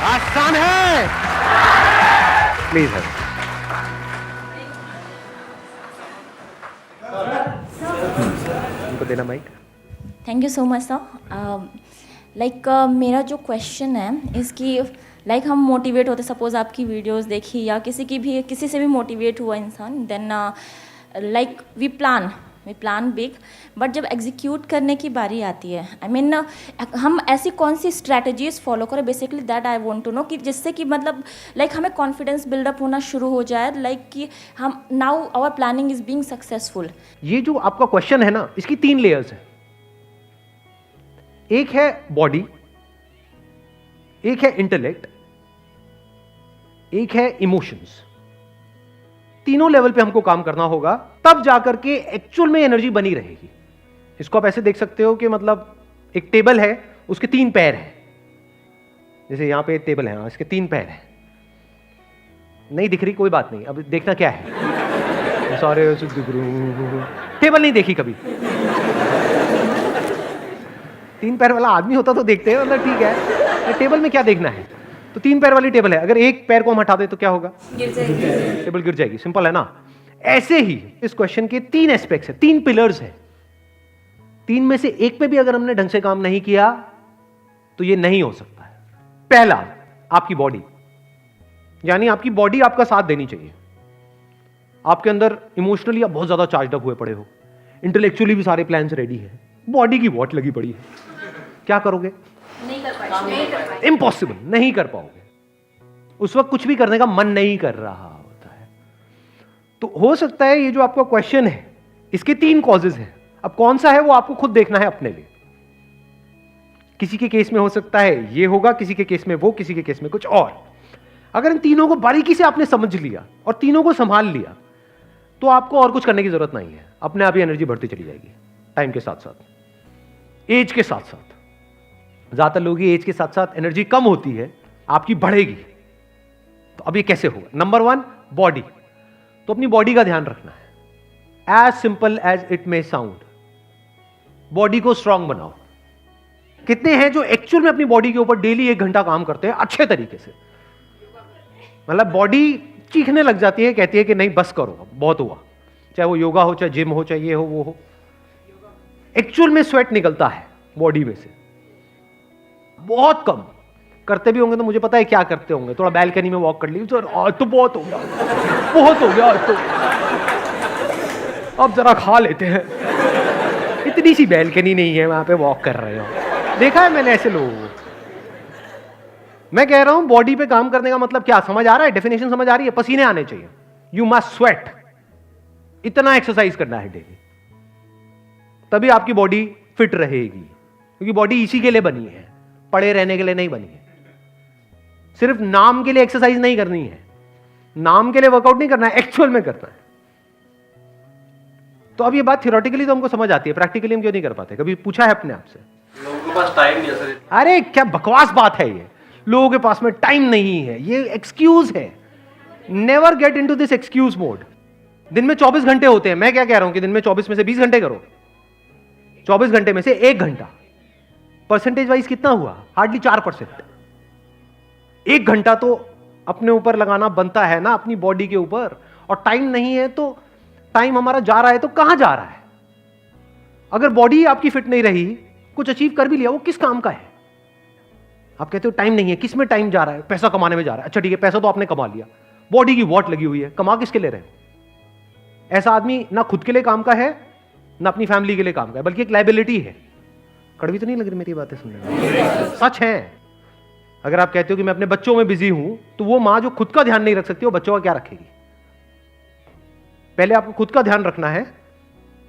आसान है, प्लीज है। उनको देना mic. Thank you so much sir. Like मेरा जो क्वेश्चन है इसकी लाइक हम मोटिवेट होते, सपोज आपकी वीडियोस देखी या किसी से भी मोटिवेट हुआ इंसान, then like we plan big, but जब एग्जीक्यूट करने की बारी आती है, आई मीन हम ऐसी कौन सी स्ट्रैटेजीज फॉलो करें, basically that I want to know, कि जिससे कि मतलब लाइक हमें कॉन्फिडेंस बिल्डअप होना शुरू हो जाए, लाइक कि हम now our planning is being successful. ये जो आपका क्वेश्चन है ना, इसकी 3 लेयर्स है। एक है बॉडी, एक है इंटेलेक्ट, एक है इमोशंस। तीनों लेवल पे हमको काम करना होगा, तब जाकर के एक्चुअल में एनर्जी बनी रहेगी। इसको आप ऐसे देख सकते हो कि मतलब एक टेबल है, उसके 3 पैर हैं। जैसे यहां पे टेबल है, इसके 3 पैर हैं। नहीं दिख रही, कोई बात नहीं, अब देखना क्या है। सॉरी, टेबल नहीं देखी कभी। 3 पैर वाला आदमी होता तो देखते हैं, मतलब ठीक है। टेबल में क्या देखना है? तो 3 पैर वाली टेबल है, अगर एक पैर को हम हटा दे तो क्या होगा? गिर जाएगी, टेबल गिर जाएगी। सिंपल है ना। ऐसे ही इस क्वेश्चन के 3 एस्पेक्ट्स है, 3 पिलर्स है। 3 में से एक पे भी अगर हमने ढंग से काम नहीं किया तो ये नहीं हो सकता है। पहला, आपकी बॉडी, यानी आपकी बॉडी आपका साथ देनी चाहिए। आपके अंदर इमोशनली आप बहुत ज्यादा चार्ज अप हुए पड़े हो, इंटेलेक्चुअली भी सारे प्लान्स रेडी है, बॉडी की वॉट लगी पड़ी है। क्या करोगे? नहीं कर पाएंगे, इम्पॉसिबल, नहीं कर पाओगे। उस वक्त कुछ भी करने का मन नहीं कर रहा होता है। तो हो सकता है ये जो आपका क्वेश्चन है, इसके 3 कॉजेज हैं। अब कौन सा है वो आपको खुद देखना है अपने लिए। किसी के केस में हो सकता है ये होगा, किसी के केस में वो, किसी के केस में कुछ और। अगर इन तीनों को बारीकी से आपने समझ लिया और तीनों को संभाल लिया तो आपको और कुछ करने की जरूरत नहीं है। अपने आप ही एनर्जी बढ़ती चली जाएगी, टाइम के साथ साथ, एज के साथ साथ। ज्यादातर लोगों की एज के साथ साथ एनर्जी कम होती है, आपकी बढ़ेगी। तो अब ये कैसे होगा? Number 1, body. तो अपनी बॉडी का ध्यान रखना है। As simple as it may sound, body को स्ट्रांग बनाओ। कितने हैं जो एक्चुअल में अपनी बॉडी के ऊपर डेली 1 घंटा काम करते हैं अच्छे तरीके से? मतलब बॉडी चीखने लग जाती है, कहती है कि नहीं बस करो, बहुत हुआ। चाहे वो योगा हो, चाहे जिम हो, चाहे ये हो वो हो। एक्चुअल में स्वेट निकलता है बॉडी में से, बहुत कम। करते भी होंगे तो मुझे पता है क्या करते होंगे, थोड़ा बैल्कनी में वॉक कर ली, तो आज तो बहुत हो गया, बहुत हो गया आज तो, अब जरा खा लेते हैं। इतनी सी बैल्कनी नहीं है, वहां पे वॉक कर रहे हो। देखा है मैंने ऐसे लोगों को। मैं कह रहा हूं बॉडी पे काम करने का मतलब क्या, समझ आ रहा है? डेफिनेशन समझ आ रही है? पसीने आने चाहिए, यू मस्ट स्वेट। इतना एक्सरसाइज करना है डेली, तभी आपकी बॉडी फिट रहेगी। क्योंकि बॉडी इसी के लिए बनी है, पड़े रहने के लिए नहीं बनी है। सिर्फ नाम के लिए एक्सरसाइज नहीं करनी है, नाम के लिए वर्कआउट नहीं करना है, एक्चुअल में करना है। तो अब ये बात थियोरेटिकली तो हमको समझ आती है, प्रैक्टिकली हम क्यों नहीं कर पाते? कभी पूछा है अपने आप से? लोगों के पास टाइम नहीं है सर। अरे क्या बकवास बात है ये, लोगों के पास में टाइम नहीं है, ये एक्सक्यूज है। Never get into this excuse mode. दिन में 24 घंटे होते हैं, मैं क्या कह रहा हूं कि दिन में 24 में से 20 घंटे करो, 24 घंटे में से 1 घंटा। परसेंटेज वाइज कितना हुआ? हार्डली 4%। 1 घंटा तो अपने ऊपर लगाना बनता है ना, अपनी बॉडी के ऊपर। और टाइम नहीं है तो टाइम हमारा जा रहा है तो कहां जा रहा है? अगर बॉडी आपकी फिट नहीं रही, कुछ अचीव कर भी लिया, वो किस काम का है? आप कहते हो टाइम नहीं है, किस में टाइम जा रहा है? पैसा कमाने में जा रहा है। अच्छा ठीक है, पैसा तो आपने कमा लिया, बॉडी की वॉट लगी हुई है, कमा किसके ले रहे हो? ऐसा आदमी ना खुद के लिए काम का है, ना अपनी फैमिली के लिए काम का है, बल्कि एक लायबिलिटी है। कड़वी तो नहीं लग रही मेरी बातें सुनने में? सच है। अगर आप कहते हो कि मैं अपने बच्चों में बिजी हूं, तो वो मां जो खुद का ध्यान नहीं रख सकती, वो बच्चों का क्या रखेगी? पहले आपको खुद का ध्यान रखना है,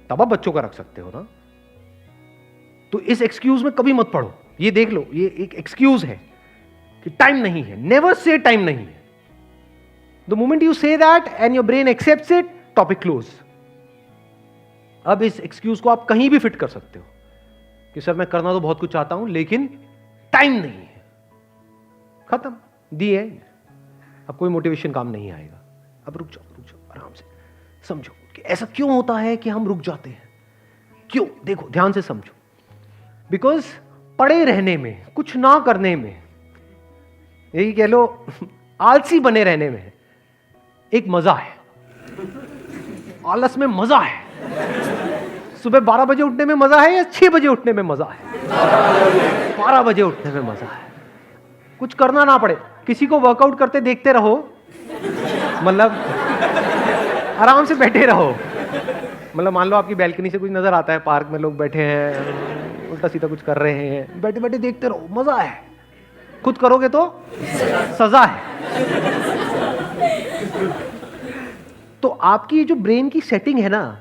तब आप बच्चों का रख सकते हो ना। तो इस एक्सक्यूज में कभी मत पड़ो। ये देख लो, ये एक एक्सक्यूज है कि टाइम नहीं है। नेवर से टाइम नहीं है। The moment you say that and your brain accepts it, topic close. अब इस एक्सक्यूज को आप कहीं भी फिट कर सकते हो कि सर मैं करना तो बहुत कुछ चाहता हूं लेकिन टाइम नहीं है। खत्म, दी एंड। अब कोई मोटिवेशन काम नहीं आएगा। अब रुक जाओ आराम से, समझो कि ऐसा क्यों होता है कि हम रुक जाते हैं, क्यों? देखो ध्यान से समझो। बिकॉज पड़े रहने में, कुछ ना करने में, यही कह लो आलसी बने रहने में एक मजा है। आलस में मजा है। सुबह 12 बजे उठने में मजा है या 6 बजे उठने में मजा है? 12 बजे उठने में मजा है। कुछ करना ना पड़े, किसी को वर्कआउट करते देखते रहो, मतलब आराम से बैठे रहो। मतलब मान लो आपकी बैल्कनी से कुछ नजर आता है, पार्क में लोग बैठे हैं, उल्टा सीधा कुछ कर रहे हैं, बैठे बैठे देखते रहो, मजा है। खुद करोगे तो सजा है। तो आपकी ये जो ब्रेन की सेटिंग है ना,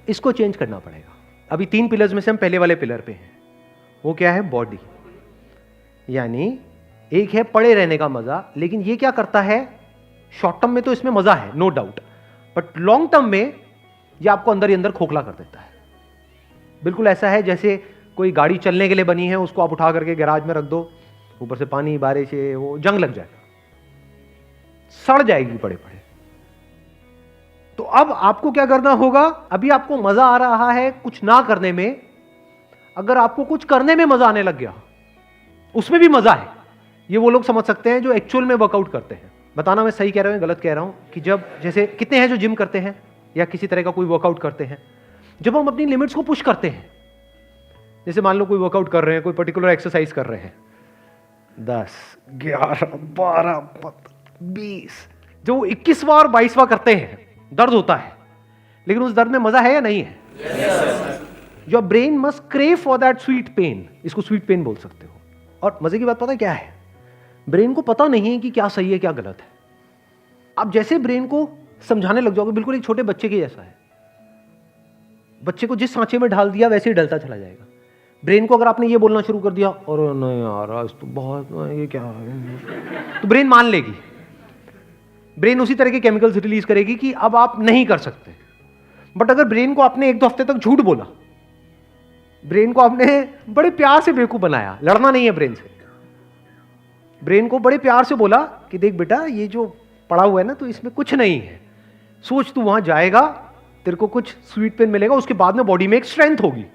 इसको चेंज करना पड़ेगा। अभी 3 पिलर्स में से हम पहले वाले पिलर पे हैं। वो क्या है? बॉडी। यानी एक है पड़े रहने का मजा, लेकिन ये क्या करता है? शॉर्ट टर्म में तो इसमें मजा है, no doubt, but long term में ये आपको अंदर ही अंदर खोखला कर देता है। बिल्कुल ऐसा है जैसे कोई गाड़ी चलने के लिए बनी है, उसको आप उठा करके गैराज में रख दो, ऊपर से पानी बारिश है, वो जंग लग जाएगा, सड़ जाएगी पड़े पड़े। तो अब आपको क्या करना होगा? अभी आपको मजा आ रहा है कुछ ना करने में, अगर आपको कुछ करने में मजा आने लग गया, उसमें भी मजा है, ये वो लोग समझ सकते हैं जो एक्चुअल में वर्कआउट करते हैं। बताना मैं सही कह रहा हूं गलत कह रहा हूं? कि जब जैसे कितने हैं जो जिम करते हैं या किसी तरह का कोई वर्कआउट करते हैं, जब हम अपनी लिमिट्स को पुश करते हैं, जैसे मान लो कोई वर्कआउट कर रहे हैं, कोई पर्टिकुलर एक्सरसाइज कर रहे हैं, 10, 11, 12, 20, जो 21वां 22वां करते हैं, दर्द होता है, लेकिन उस दर्द में मजा है या नहीं है? Your brain must crave for that sweet pain. इसको स्वीट पेन बोल सकते हो। और मजे की बात पता है क्या है? ब्रेन को पता नहीं है कि क्या सही है क्या गलत है। आप जैसे ब्रेन को समझाने लग जाओगे, बिल्कुल एक छोटे बच्चे के जैसा है। बच्चे को जिस सांचे में ढाल दिया वैसे ही डलता चला जाएगा। ब्रेन को अगर आपने ये बोलना शुरू कर दिया, और नहीं यार आज तो बहुत, ये क्या है, तो ब्रेन मान लेगी। ब्रेन उसी तरह के केमिकल्स रिलीज करेगी कि अब आप नहीं कर सकते। बट अगर ब्रेन को आपने 1-2 हफ्ते तक झूठ बोला, ब्रेन को आपने बड़े प्यार से बेवकूफ बनाया, लड़ना नहीं है ब्रेन से, ब्रेन को बड़े प्यार से बोला कि देख बेटा ये जो पड़ा हुआ है ना, तो इसमें कुछ नहीं है, सोच तू वहां जाएगा, तेरे को कुछ स्वीट पेन मिलेगा, उसके बाद में बॉडी में एक स्ट्रेंथ होगी,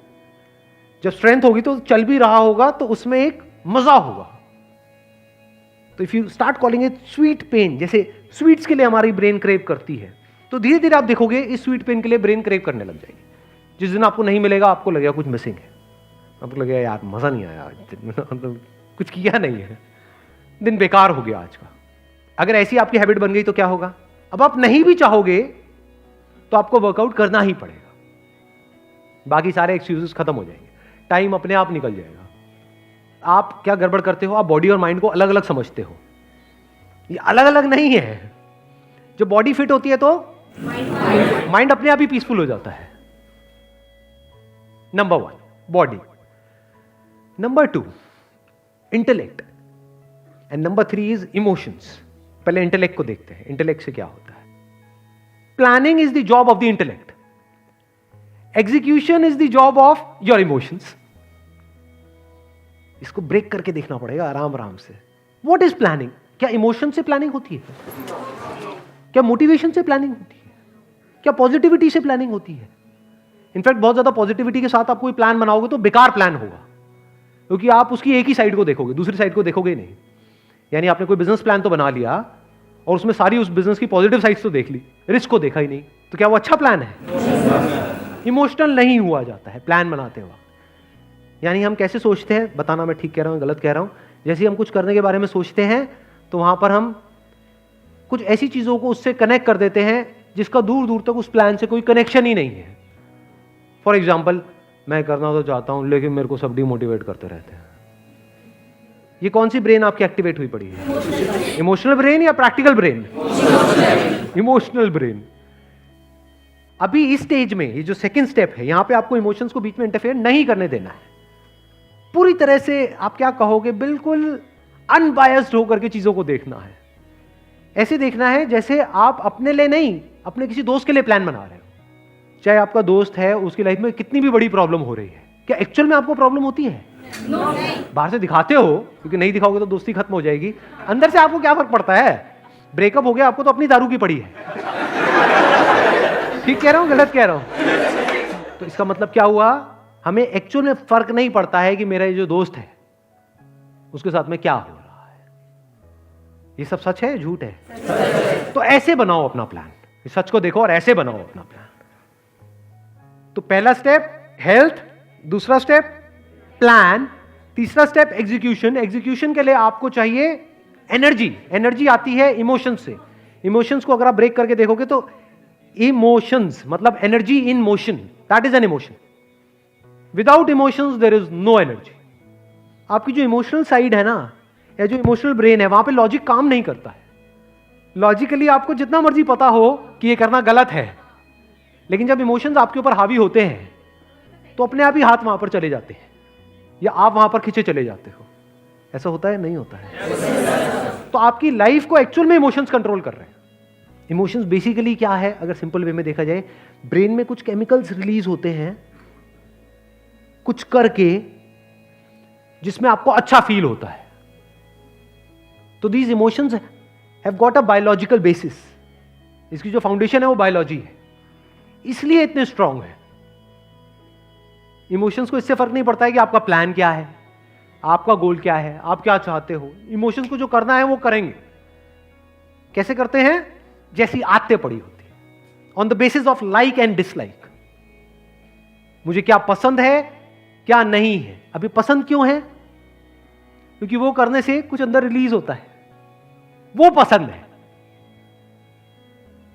जब स्ट्रेंथ होगी तो चल भी रहा होगा, तो उसमें एक मजा होगा। तो if you start calling it sweet pain, जैसे स्वीट्स के लिए हमारी ब्रेन क्रेव करती है, तो धीरे धीरे आप देखोगे इस स्वीट पेन के लिए ब्रेन क्रेव करने लग जाएगी। जिस दिन आपको नहीं मिलेगा, आपको लगेगा कुछ मिसिंग है, आपको लगेगा यार मजा नहीं आया आज, कुछ किया नहीं है, दिन बेकार हो गया आज का। अगर ऐसी आपकी हैबिट बन गई तो क्या होगा? अब आप नहीं भी चाहोगे तो आपको वर्कआउट करना ही पड़ेगा, बाकी सारे एक्सक्यूजेस खत्म हो जाएंगे, टाइम अपने आप निकल जाएगा। आप क्या गड़बड़ करते हो? आप बॉडी और माइंड को अलग अलग समझते हो। ये अलग अलग नहीं है। जब बॉडी फिट होती है तो माइंड अपने आप ही पीसफुल हो जाता है। Number 1 body, number 2 intellect, and number 3 is emotions. पहले इंटेलेक्ट को देखते हैं, इंटेलेक्ट से क्या होता है। Planning is the job of the intellect, execution is the job of your emotions. इसको ब्रेक करके देखना पड़ेगा आराम आराम से। What is planning? क्या इमोशन से प्लानिंग होती है? क्या मोटिवेशन से प्लानिंग होती है? क्या पॉजिटिविटी से प्लानिंग होती है? इनफैक्ट बहुत ज्यादा पॉजिटिविटी के साथ आप कोई प्लान बनाओगे तो बेकार प्लान होगा, क्योंकि आप उसकी एक ही साइड को देखोगे, दूसरी साइड को देखोगे नहीं। यानी आपने कोई बिजनेस प्लान तो बना लिया और उसमें सारी उस बिजनेस की पॉजिटिव साइड्स तो देख ली, रिस्क को देखा ही नहीं, तो क्या वो अच्छा प्लान है? इमोशनल नहीं हुआ जाता है प्लान बनाते वक्त। यानी हम कैसे सोचते हैं, बताना मैं ठीक कह रहा हूं गलत कह रहा हूं। जैसे हम कुछ करने के बारे में सोचते हैं तो वहां पर हम कुछ ऐसी चीजों को उससे कनेक्ट कर देते हैं जिसका दूर दूर तक उस प्लान से कोई कनेक्शन ही नहीं है। फॉर एग्जाम्पल, मैं करना तो चाहता हूं लेकिन मेरे को सब डिमोटिवेट करते रहते हैं। ये कौन सी ब्रेन आपकी एक्टिवेट हुई पड़ी है? इमोशनल ब्रेन या प्रैक्टिकल ब्रेन? Emotional brain. अभी इस स्टेज में ये जो सेकंड स्टेप है, यहां पे आपको इमोशंस को बीच में इंटरफेयर नहीं करने देना है। पूरी तरह से आप क्या कहोगे, बिल्कुल अनबायस्ड होकर के चीजों को देखना है। ऐसे देखना है जैसे आप अपने लिए नहीं, अपने किसी दोस्त के लिए प्लान बना रहे हो। चाहे आपका दोस्त है, उसकी लाइफ में कितनी भी बड़ी प्रॉब्लम हो रही है, क्या एक्चुअल में आपको प्रॉब्लम होती है? बाहर से दिखाते हो, क्योंकि नहीं दिखाओगे तो दोस्ती खत्म हो जाएगी। अंदर से आपको क्या फर्क पड़ता है? ब्रेकअप हो गया, आपको तो अपनी दारू की पड़ी है। ठीक कह रहा हूं गलत कह रहा हूं? तो इसका मतलब क्या हुआ? हमें एक्चुअल में फर्क नहीं पड़ता है कि मेरा ये जो दोस्त है उसके साथ में क्या हो रहा है। ये सब सच है, झूठ है? तो ऐसे बनाओ अपना प्लान, इस सच को देखो और ऐसे बनाओ अपना प्लान। तो पहला स्टेप हेल्थ, दूसरा स्टेप प्लान, तीसरा स्टेप एग्जीक्यूशन। एग्जीक्यूशन के लिए आपको चाहिए एनर्जी। एनर्जी आती है इमोशंस से। इमोशंस को अगर आप ब्रेक करके देखोगे तो इमोशंस मतलब energy in motion, that is an emotion. Without emotions there is no energy. आपकी जो इमोशनल साइड है ना, या जो इमोशनल ब्रेन है, वहां पे लॉजिक काम नहीं करता है। लॉजिकली आपको जितना मर्जी पता हो कि ये करना गलत है, लेकिन जब इमोशंस आपके ऊपर हावी होते हैं तो अपने आप ही हाथ वहां पर चले जाते हैं, या आप वहां पर खींचे चले जाते हो। ऐसा होता है? नहीं होता है। तो आपकी लाइफ को एक्चुअल में इमोशंस कंट्रोल कर रहे हैं। इमोशंस बेसिकली क्या है, अगर सिंपल वे में देखा जाए, ब्रेन में कुछ केमिकल्स रिलीज होते हैं कुछ करके, जिसमें आपको अच्छा फील होता है। तो these emotions have got a biological basis. इसकी जो फाउंडेशन है वो बायोलॉजी है, इसलिए इतने स्ट्रांग है। इमोशंस को इससे फर्क नहीं पड़ता है कि आपका प्लान क्या है, आपका गोल क्या है, आप क्या चाहते हो। इमोशंस को जो करना है वो करेंगे। कैसे करते हैं? जैसी आदतें पड़ी होती है, on the basis of like and dislike. मुझे क्या पसंद है, क्या नहीं है। अभी पसंद क्यों है? क्योंकि वो करने से कुछ अंदर रिलीज होता है, वो पसंद है।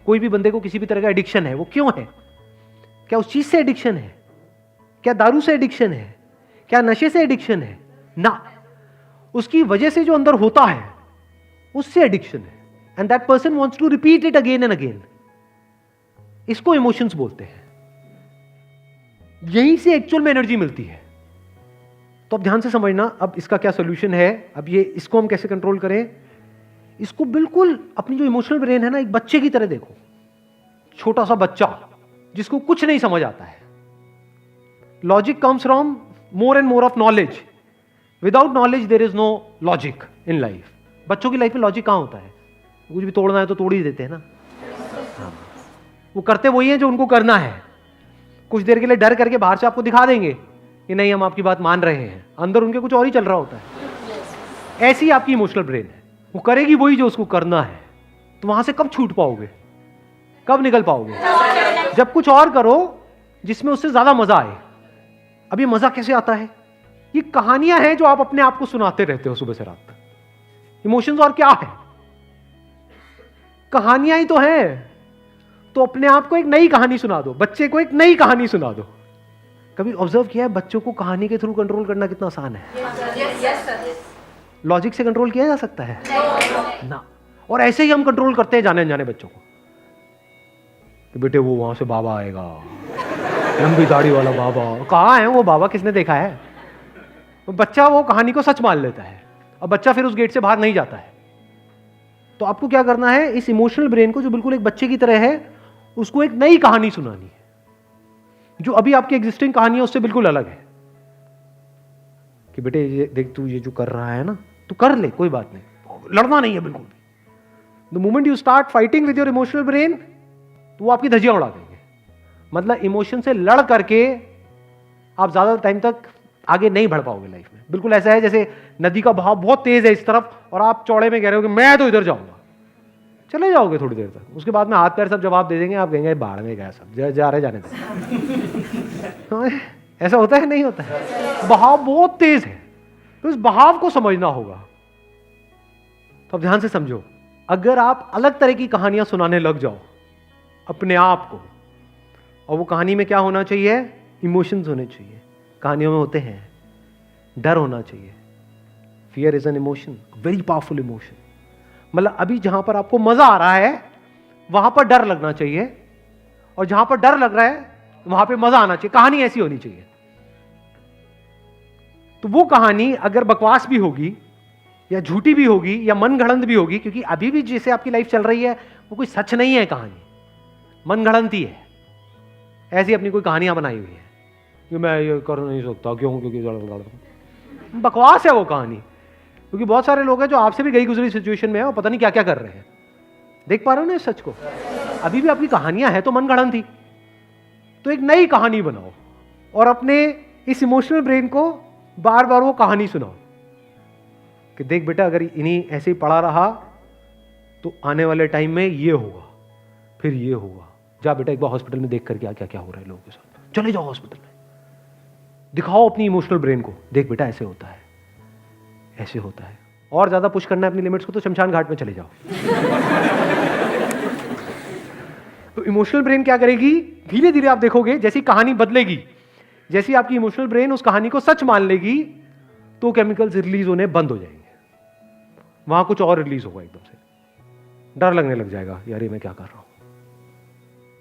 कोई भी बंदे को किसी भी तरह का एडिक्शन है, वो क्यों है? क्या उस चीज से एडिक्शन है? क्या दारू से एडिक्शन है? क्या नशे से एडिक्शन है? ना, उसकी वजह से जो अंदर होता है उससे एडिक्शन है। And that person wants to repeat it again and again. इसको इमोशंस बोलते हैं। यहीं से एक्चुअल में एनर्जी मिलती है। तो अब ध्यान से समझना, अब इसका क्या सोल्यूशन है। अब ये इसको हम कैसे कंट्रोल करें? इसको बिल्कुल अपनी जो इमोशनल ब्रेन है ना, एक बच्चे की तरह देखो। छोटा सा बच्चा जिसको कुछ नहीं समझ आता है। Logic comes from more and more of knowledge. Without knowledge there is no logic in life. बच्चों की लाइफ में लॉजिक कहां होता है? कुछ भी तोड़ना है तो तोड़ ही देते हैं ना। हाँ। वो करते वही है जो उनको करना है। कुछ देर के लिए डर करके बाहर से आपको दिखा देंगे कि नहीं हम आपकी बात मान रहे हैं, अंदर उनके कुछ और ही चल रहा होता है। ऐसी आपकी इमोशनल ब्रेन है, वो करेगी वही जो उसको करना है। तो वहां से कब छूट पाओगे, कब निकल पाओगे? जब कुछ और करो जिसमें उससे ज्यादा मजा आए। अब ये मजा कैसे आता है? ये कहानियां हैं जो आप अपने आप को सुनाते रहते हो सुबह से रात तक। इमोशंस और क्या है? कहानियां ही तो हैं। तो अपने आप को एक नई कहानी सुना दो, बच्चे को एक नई कहानी सुना दो। कभी ऑब्जर्व किया है बच्चों को कहानी के थ्रू कंट्रोल करना कितना आसान है? लॉजिक से कंट्रोल किया जा सकता है ना। और ऐसे ही हम कंट्रोल करते हैं जाने अनजाने बच्चों को कि बेटे वो वहां से बाबा आएगा, लंबी दाढ़ी वाला बाबा। कहाँ है वो बाबा? किसने देखा है? तो बच्चा वो कहानी को सच मान लेता है और बच्चा फिर उस गेट से बाहर नहीं जाता है। तो आपको क्या करना है? इस इमोशनल ब्रेन को जो बिल्कुल एक बच्चे की तरह है, उसको एक नई कहानी सुनानी है जो अभी आपकी एग्जिस्टिंग कहानी है उससे बिल्कुल अलग है। कि बेटे ये देख, तू ये जो कर रहा है ना, तू कर ले, कोई बात नहीं, लड़ना नहीं है बिल्कुल भी। The moment you start fighting with your emotional brain, तो वो आपकी धज्जियां उड़ा देंगे। मतलब इमोशन से लड़ करके आप ज्यादा टाइम तक आगे नहीं बढ़ पाओगे लाइफ में। बिल्कुल ऐसा है जैसे नदी का बहाव बहुत तेज है इस तरफ और आप चौड़े में कह रहे हो कि मैं तो इधर जाऊंगा। चले जाओगे थोड़ी देर तक, उसके बाद में हाथ पैर सब जवाब दे देंगे, आप कहेंगे बाढ़ में गया, सब जा रहे जाने दे। ऐसा होता है? नहीं होता है। बहाव बहुत तेज है, तो इस बहाव को समझना होगा। तो अब ध्यान से समझो, अगर आप अलग तरह की कहानियां सुनाने लग जाओ अपने आप को, और वो कहानी में क्या होना चाहिए? इमोशंस होने चाहिए। कहानियों में होते हैं डर होना चाहिए। Fear is an emotion, very powerful emotion. मतलब अभी जहां पर आपको मजा आ रहा है वहां पर डर लगना चाहिए, और जहां पर डर लग रहा है वहां पे मजा आना चाहिए। कहानी ऐसी होनी चाहिए। तो वो कहानी अगर बकवास भी होगी या झूठी भी होगी या मनगढ़ंत भी होगी, क्योंकि अभी भी जैसे आपकी लाइफ चल रही है वो कोई सच नहीं है, कहानी मनगढ़ंत ही है। ऐसी अपनी कोई कहानियां बनाई हुई है कि मैं ये कर नहीं सकता, क्यों? क्योंकि बकवास है वो कहानी। क्योंकि बहुत सारे लोग हैं जो आपसे भी गई गुजरी सिचुएशन में है और पता नहीं क्या क्या कर रहे हैं। देख पा रहे हो ना इस सच को? अभी भी आपकी कहानियां हैं तो मनगढ़ंत थी। तो एक नई कहानी बनाओ और अपने इस इमोशनल ब्रेन को बार बार वो कहानी सुनाओ कि देख बेटा, अगर इन्हीं ऐसे ही पड़ा रहा तो आने वाले टाइम में ये होगा, फिर ये होगा। जा बेटा एक बार हॉस्पिटल में देख करके क्या क्या हो रहा है लोगों के साथ, चले जाओ हॉस्पिटल में, दिखाओ अपनी इमोशनल ब्रेन को, देख बेटा ऐसे होता है, ऐसे होता है। और ज्यादा पुश करना है अपनी लिमिट्स को तो शमशान घाट में चले जाओ। तो इमोशनल ब्रेन क्या करेगी, धीरे धीरे आप देखोगे जैसी कहानी बदलेगी, जैसी आपकी इमोशनल ब्रेन उस कहानी को सच मान लेगी, तो केमिकल्स रिलीज होने बंद हो जाएंगे, वहां कुछ और रिलीज होगा, एकदम से डर लगने लग जाएगा, यार ये मैं क्या कर रहा हूं।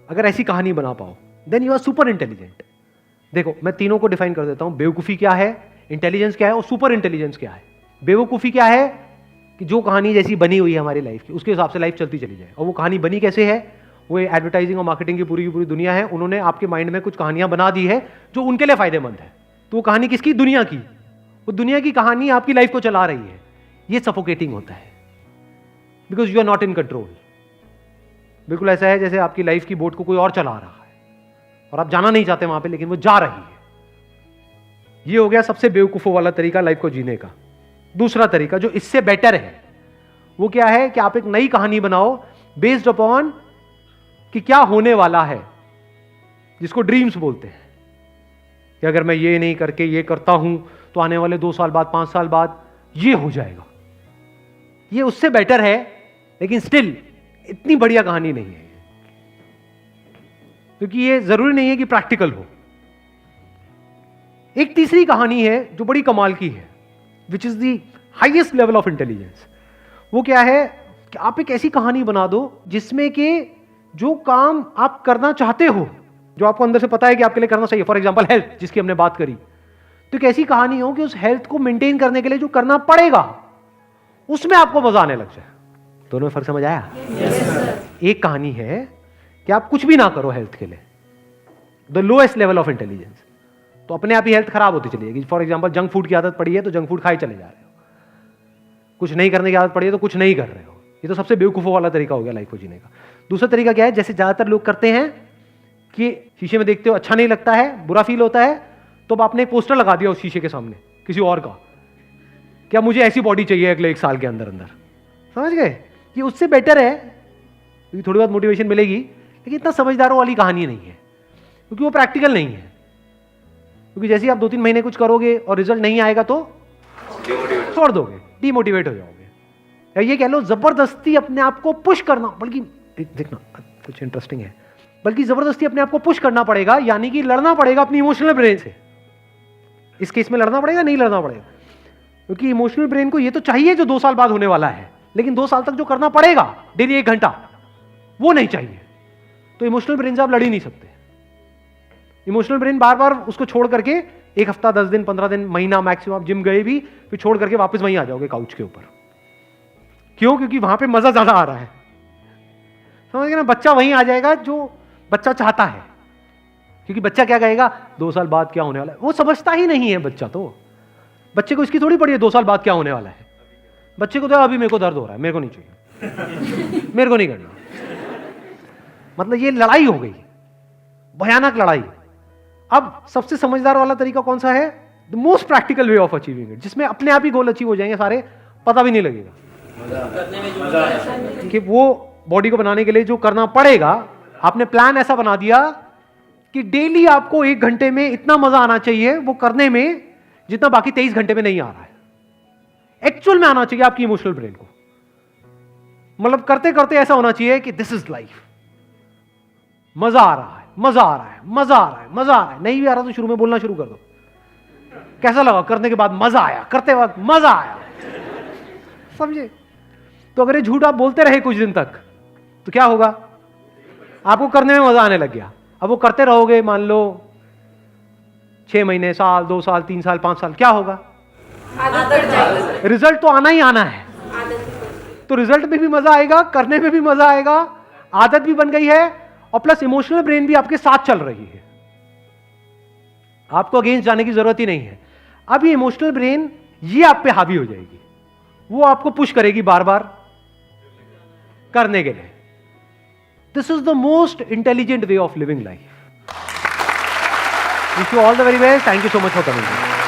अगर ऐसी कहानी बना पाओ then you are super intelligent. देखो मैं तीनों को डिफाइन कर देता हूं, बेवकूफी क्या है, इंटेलिजेंस क्या है और सुपर इंटेलिजेंस क्या है। बेवकूफी क्या है कि जो कहानी जैसी बनी हुई है हमारी लाइफ की, उसके हिसाब से लाइफ चलती चली जाए। और वो कहानी बनी कैसे है, वो एडवर्टाइजिंग और मार्केटिंग की पूरी दुनिया है, उन्होंने आपके माइंड में कुछ कहानियां बना दी है जो उनके लिए फायदेमंद है। तो वो कहानी किसकी, दुनिया की। वो दुनिया की कहानी आपकी लाइफ को चला रही है। ये सफोकेटिंग होता है because you are not in control. बिल्कुल ऐसा है जैसे आपकी लाइफ की बोट को कोई और चला रहा है और आप जाना नहीं चाहते वहां पे, लेकिन वो जा रही है। ये हो गया सबसे बेवकूफों वाला तरीका लाइफ को जीने का। दूसरा तरीका जो इससे बेटर है वो क्या है कि आप एक नई कहानी बनाओ बेस्ड अपॉन कि क्या होने वाला है, जिसको ड्रीम्स बोलते हैं कि अगर मैं ये नहीं करके ये करता हूं तो आने वाले 2 साल बाद 5 साल बाद ये हो जाएगा। ये उससे बेटर है, लेकिन स्टिल इतनी बढ़िया कहानी नहीं है, क्योंकि ये जरूरी नहीं है कि प्रैक्टिकल हो। एक तीसरी कहानी है जो बड़ी कमाल की है, which is the highest level of intelligence. वो क्या है कि आप एक ऐसी कहानी बना दो जिसमें कि जो काम आप करना चाहते हो, जो आपको अंदर से पता है कि आपके लिए करना चाहिए, फॉर एग्जांपल हेल्थ जिसकी हमने बात करी, तो एक ऐसी कहानी हो कि उस हेल्थ को मेंटेन करने के लिए जो करना पड़ेगा उसमें आपको मजा आने लग जाए। दोनों में फर्क समझ आया? एक कहानी है कि आप कुछ भी ना करो हेल्थ के लिए, the lowest level of intelligence, तो अपने आप ही हेल्थ खराब होती चली जाएगी। फॉर एग्जांपल जंक फूड की आदत पड़ी है तो जंक फूड खाए चले जा रहे हो, कुछ नहीं करने की आदत पड़ी है तो कुछ नहीं कर रहे हो। ये तो सबसे बेवकूफों वाला तरीका हो गया लाइफ को जीने का। दूसरा तरीका क्या है, जैसे ज्यादातर लोग करते हैं कि शीशे में देखते हो अच्छा नहीं लगता है, बुरा फील होता है, तो अब आपने एक पोस्टर लगा दिया उस शीशे के सामने किसी और का, क्या मुझे ऐसी बॉडी चाहिए अगले 1 साल के अंदर अंदर। समझ गए? कि उससे बेटर है, क्योंकि थोड़ी बहुत मोटिवेशन मिलेगी, लेकिन इतना समझदारों वाली कहानी नहीं है, क्योंकि वो प्रैक्टिकल नहीं है। क्योंकि जैसे ही आप 2-3 महीने कुछ करोगे और रिजल्ट नहीं आएगा तो छोड़ दोगे, डीमोटिवेट हो जाओगे। या ये कह लो जबरदस्ती अपने आप को पुश करना, बल्कि देखना कुछ इंटरेस्टिंग है, बल्कि जबरदस्ती अपने आप को पुश करना पड़ेगा, यानी कि लड़ना पड़ेगा अपनी इमोशनल ब्रेन से। इस केस में लड़ना पड़ेगा, नहीं लड़ना पड़ेगा, क्योंकि इमोशनल ब्रेन को ये तो चाहिए जो 2 साल बाद होने वाला है, लेकिन 2 साल तक जो करना पड़ेगा डेली 1 घंटा, वो नहीं चाहिए। तो इमोशनल ब्रेन से आप लड़ ही नहीं सकते। इमोशनल ब्रेन बार बार उसको छोड़ करके 1 हफ्ता, 10 दिन, 15 दिन, महीना मैक्सिमम, आप जिम गए भी फिर छोड़ करके वापस वहीं आ जाओगे काउच के ऊपर। क्यों? क्योंकि वहां पे मजा ज्यादा आ रहा है। समझ गए ना? बच्चा वहीं आ जाएगा जो बच्चा चाहता है, क्योंकि बच्चा क्या कहेगा 2 साल बाद क्या होने वाला है, वो समझता ही नहीं है बच्चा। तो बच्चे को इसकी थोड़ी पड़ी है 2 साल बाद क्या होने वाला है। बच्चे को तो अभी मेरे को दर्द हो रहा है, मेरे को नहीं चाहिए, मेरे को नहीं करना। मतलब ये लड़ाई हो गई, भयानक लड़ाई। अब सबसे समझदार वाला तरीका कौन सा है? The most practical way of achieving it, जिसमें अपने आप ही गोल अचीव हो जाएंगे सारे, पता भी नहीं लगेगा कि वो बॉडी को बनाने के लिए जो करना पड़ेगा, आपने प्लान ऐसा बना दिया कि डेली आपको 1 घंटे में इतना मजा आना चाहिए वो करने में जितना बाकी 23 घंटे में नहीं आ रहा है। एक्चुअल में आना चाहिए आपकी इमोशनल ब्रेन को। मतलब करते करते ऐसा होना चाहिए कि दिस इज लाइफ, मजा आ रहा है, मजा आ रहा है, मजा आ रहा है, मजा आ रहा है। नहीं भी आ रहा तो शुरू में बोलना शुरू कर दो, कैसा लगा करने के बाद मजा आया, करते वक्त मजा आया। समझे? तो अगर ये झूठ आप बोलते रहे कुछ दिन तक तो क्या होगा? आपको करने में मजा आने लग गया। अब वो करते रहोगे, मान लो 6 महीने, साल, 2 साल, 3 साल, 5 साल, क्या होगा? रिजल्ट तो आना ही आना है। तो रिजल्ट में भी मजा आएगा, करने में भी मजा आएगा, आदत भी बन गई है, और प्लस इमोशनल ब्रेन भी आपके साथ चल रही है। आपको अगेंस्ट जाने की जरूरत ही नहीं है। अब ये इमोशनल ब्रेन ये आप पे हावी हो जाएगी, वो आपको पुश करेगी बार बार करने के लिए। This is the most intelligent way of living life. Wish you all the very best, thank you so much for coming.